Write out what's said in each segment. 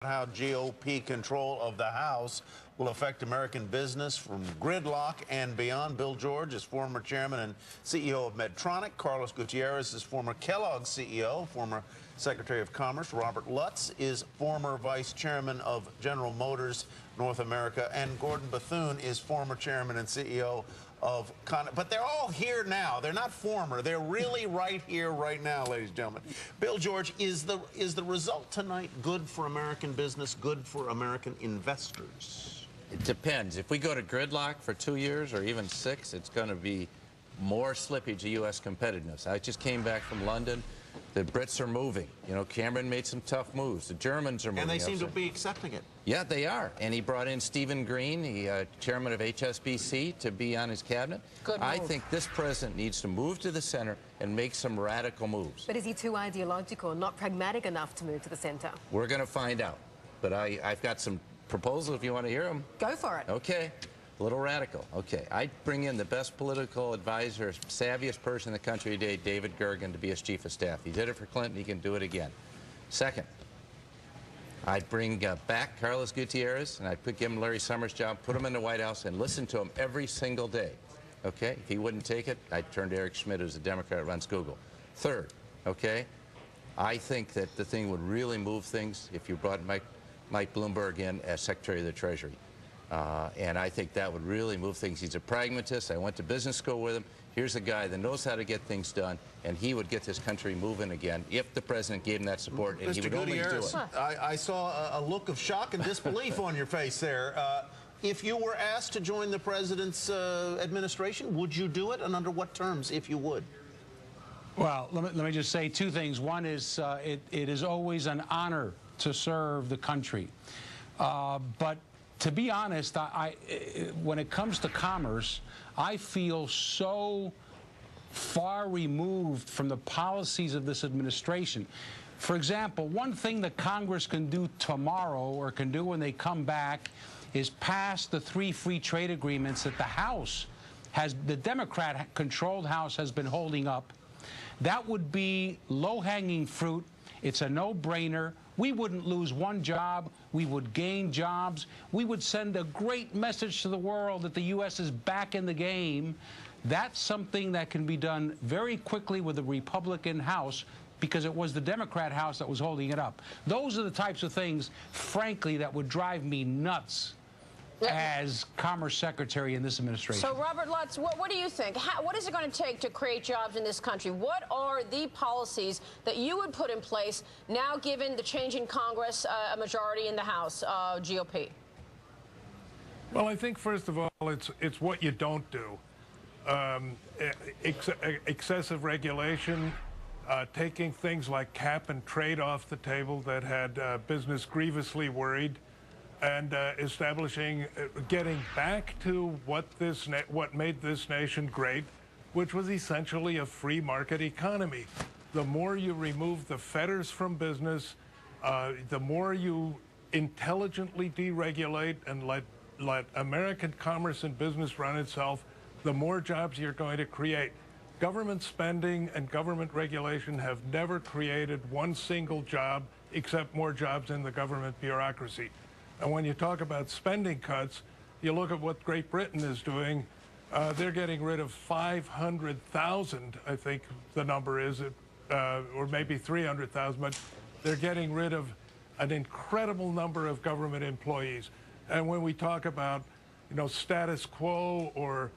How GOP control of the House will affect American business from gridlock and beyond. Bill George is former chairman and CEO of Medtronic. Carlos Gutierrez is former Kellogg CEO, former Secretary of Commerce. Robert Lutz is former vice chairman of General Motors North America. And Gordon Bethune is former chairman and CEO of but they're all here now. They're not former. They're really right here, right now, ladies and gentlemen. Bill George, is the result tonight good for American business, good for American investors? It depends. If we go to gridlock for 2 years or even 6, it's going to be more slippage of U.S. competitiveness. I just came back from London. The Brits are moving. You know, Cameron made some tough moves. The Germans are moving. And they seem to be accepting it. Yeah, they are. And he brought in Stephen Green, the chairman of HSBC, to be on his cabinet. Good move. I think this president needs to move to the center and make some radical moves. But is he too ideological, not pragmatic enough to move to the center? We're going to find out. But I've got some proposals if you want to hear them. Go for it. Okay. A little radical. Okay. I'd bring in the best political advisor, savviest person in the country today, David Gergen, to be his chief of staff. He did it for Clinton. He can do it again. Second, I'd bring back Carlos Gutierrez, and I'd give him Larry Summers' job, put him in the White House, and listen to him every single day. Okay? If he wouldn't take it, I'd turn to Eric Schmidt, who's a Democrat, runs Google. Third, okay, I think that the thing would really move things if you brought Mike Bloomberg in as Secretary of the Treasury. And I think that would really move things. He's a pragmatist. I went to business school with him. Here's a guy that knows how to get things done, and he would get this country moving again if the president gave him that support, and he would only do it. I saw a look of shock and disbelief on your face there. If you were asked to join the president's administration, would you do it, and under what terms, if you would? Well, let me just say two things. One is it is always an honor to serve the country. But to be honest, when it comes to commerce, I feel so far removed from the policies of this administration. For example, one thing that Congress can do tomorrow, or can do when they come back, is pass the 3 free trade agreements that the Democrat-controlled House has been holding up. That would be low-hanging fruit. It's a no-brainer. We wouldn't lose one job. We would gain jobs. We would send a great message to the world that the U.S. is back in the game. That's something that can be done very quickly with the Republican House, because it was the Democrat House that was holding it up. Those are the types of things, frankly, that would drive me nuts as Commerce Secretary in this administration. So, Robert Lutz, what do you think? What is it going to take to create jobs in this country? What are the policies that you would put in place now, given the change in Congress, a majority in the House, GOP? Well, I think, first of all, it's what you don't do. Excessive regulation, taking things like cap and trade off the table that had business grievously worried, and establishing, getting back to what made this nation great, which was essentially a free market economy. The more you remove the fetters from business, the more you intelligently deregulate and let American commerce and business run itself, the more jobs you're going to create. Government spending and government regulation have never created one single job, except more jobs in the government bureaucracy. And when you talk about spending cuts, you look at what Great Britain is doing. They're getting rid of 500,000, I think the number is, or maybe 300,000, but they're getting rid of an incredible number of government employees. And when we talk about, status quo or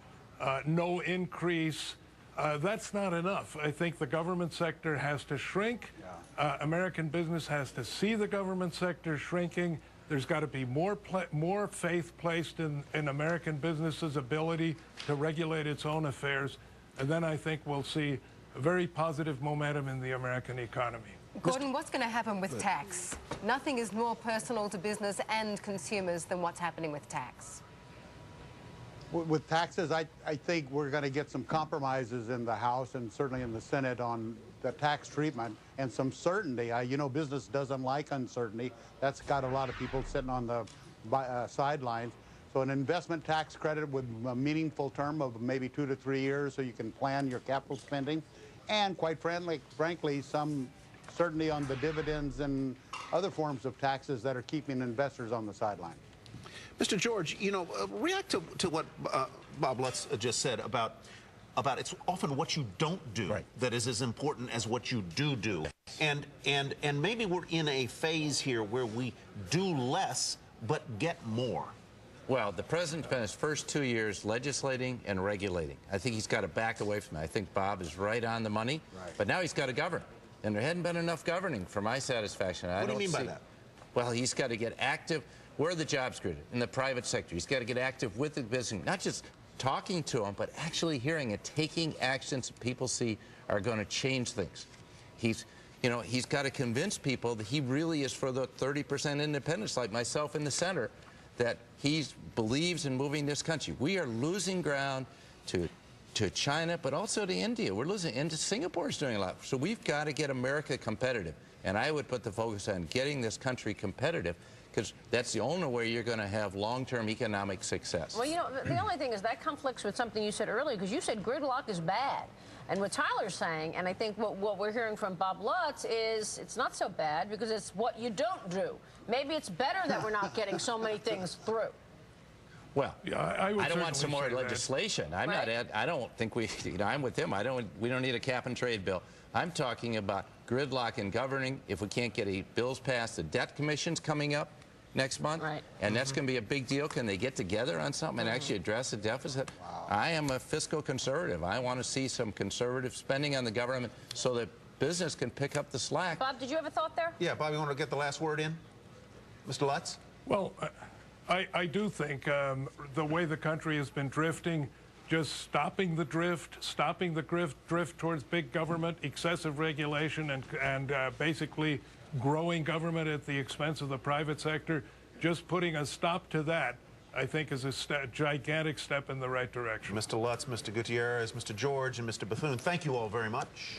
no increase, that's not enough. I think the government sector has to shrink. American business has to see the government sector shrinking. There's got to be more faith placed in American business's ability to regulate its own affairs. And then I think we'll see a very positive momentum in the American economy. Gordon, what's going to happen with tax? Nothing is more personal to business and consumers than what's happening with tax. With taxes, I think we're going to get some compromises in the House and certainly in the Senate on the tax treatment and some certainty. Business doesn't like uncertainty. That's got a lot of people sitting on the sidelines. So an investment tax credit with a meaningful term of maybe 2 to 3 years so you can plan your capital spending. And quite frankly, some certainty on the dividends and other forms of taxes that are keeping investors on the sideline. Mr. George, you know, react to what Bob Lutz just said about it's often what you don't do that is as important as what you do. And maybe we're in a phase here where we do less but get more. Well, the president spent his first 2 years legislating and regulating. I think he's got to back away from it. I think Bob is right on the money, but now he's got to govern. And there hadn't been enough governing for my satisfaction. What do you mean by that? Well, he's got to get active. Where are the jobs created? In the private sector. He's got to get active with the business, not just talking to them, but actually hearing and taking actions that people see are going to change things. He's got to convince people that he really is for the 30% independents, like myself in the center, that he believes in moving this country. We are losing ground to China, but also to India. We're losing, and Singapore is doing a lot. So we've got to get America competitive. And I would put the focus on getting this country competitive, because that's the only way you're going to have long-term economic success. Well, you know, the only thing is that conflicts with something you said earlier, because you said gridlock is bad. And what Tyler's saying, and I think what we're hearing from Bob Lutz, is it's not so bad because it's what you don't do. Maybe it's better that we're not getting so many things through. Well, yeah, I don't want some more legislation. I'm not. I don't think we. You know, I'm with him. We don't need a cap and trade bill. I'm talking about gridlock and governing. If we can't get bills passed, the debt commission's coming up next month, and that's going to be a big deal. Can they get together on something and actually address the deficit? Wow. I am a fiscal conservative. I want to see some conservative spending on the government so that business can pick up the slack. Bob, did you have a thought there? Yeah, Bob, you want to get the last word in? Mr. Lutz? Well, I do think the way the country has been drifting, just stopping the drift towards big government, excessive regulation, and basically growing government at the expense of the private sector, just putting a stop to that, I think, is a gigantic step in the right direction. Mr. Lutz, Mr. Gutierrez, Mr. George, and Mr. Bethune, thank you all very much.